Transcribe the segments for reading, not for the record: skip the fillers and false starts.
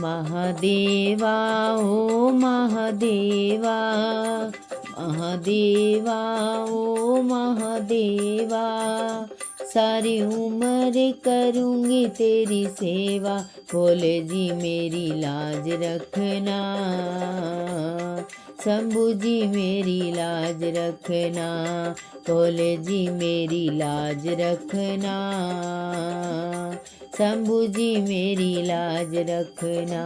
महादेवा ओ महादेवा, महादेवा ओ महादेवा, सारी उम्र करूँगी तेरी सेवा, भोले जी मेरी लाज रखना, शंभू जी मेरी लाज रखना, भोले जी मेरी लाज रखना, शंभू जी मेरी लाज रखना।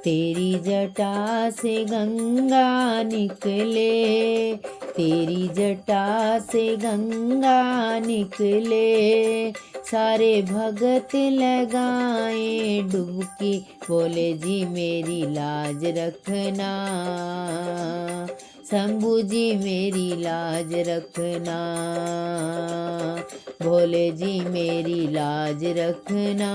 तेरी जटा से गंगा निकले, तेरी जटा से गंगा निकले, सारे भगत लगाए डुबकी, भोले जी मेरी लाज रखना, शंभू जी मेरी लाज रखना, भोले जी मेरी लाज रखना,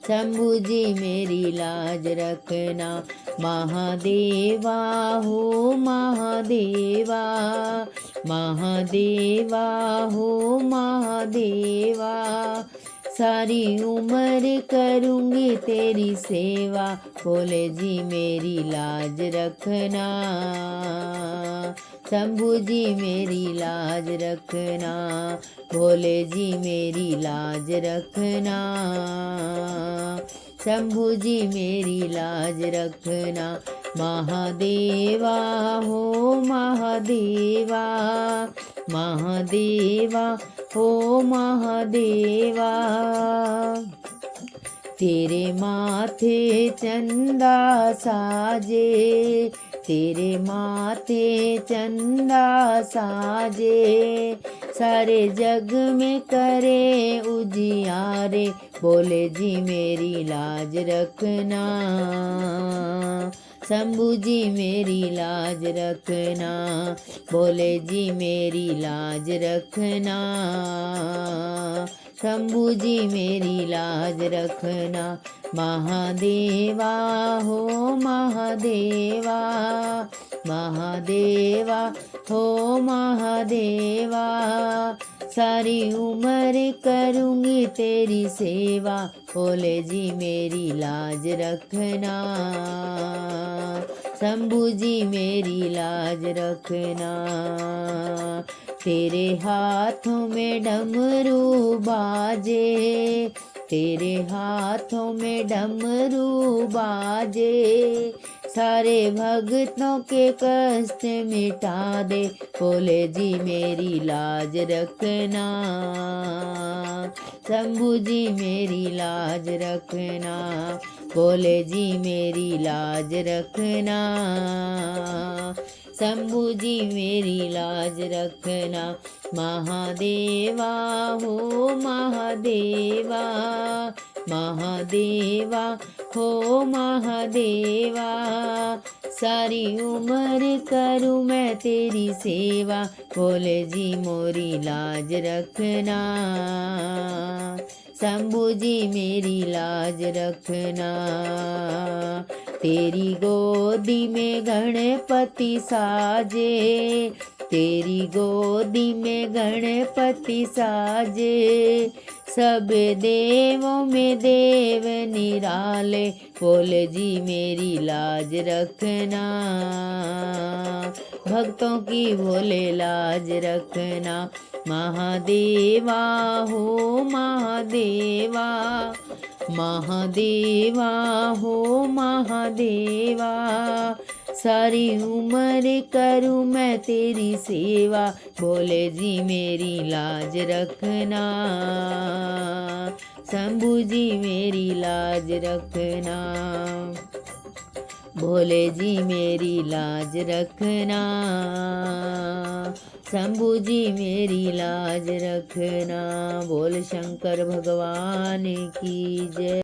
शंभू जी मेरी लाज रखना। महादेवा हो महादेवा, महादेवा हो महादेवा, सारी उम्र करूँगी तेरी सेवा, भोले जी मेरी लाज रखना, शंभू जी मेरी लाज रखना, भोले जी मेरी लाज रखना, शंभू जी मेरी लाज रखना। महादेवा हो महादेवा, महादेवा हो महादेवा, तेरे माथे चंदा साजे, तेरे माथे चंदा साजे, सारे जग में करे उजियारे, भोले जी मेरी लाज रखना, शंभू जी मेरी लाज रखना, भोले जी मेरी लाज रखना, शंभू जी मेरी लाज रखना। महादेवा हो महादेवा, महादेवा हो महादेवा, सारी उम्र करूँगी तेरी सेवा, भोले जी मेरी लाज रखना, शंभू जी मेरी लाज रखना। तेरे हाथों में डमरू बाजे, तेरे हाथों में डमरू बाजे, सारे भक्तों के कष्ट मिटा दे, भोले जी मेरी लाज रखना, शंभू जी मेरी लाज रखना, भोले जी मेरी लाज रखना, शंभू जी मेरी लाज रखना। महादेवा हो महादेवा, महादेवा हो महादेवा, सारी उम्र करूँ मैं तेरी सेवा, भोले जी मोरी लाज रखना, शंभू जी मेरी लाज रखना। तेरी गोदी में गणपति साजे, तेरी गोदी में गणपति साजे, सब देवों में देव निराले, भोले जी मेरी लाज रखना, भक्तों की भोले लाज रखना। महादेवा हो महादेवा, महादेवा हो महादेवा, सारी उम्र करूँ मैं तेरी सेवा, भोले जी मेरी लाज रखना, शंभू जी मेरी लाज रखना, भोले जी मेरी लाज रखना, शंभू जी मेरी लाज रखना। बोल शंकर भगवान की जय।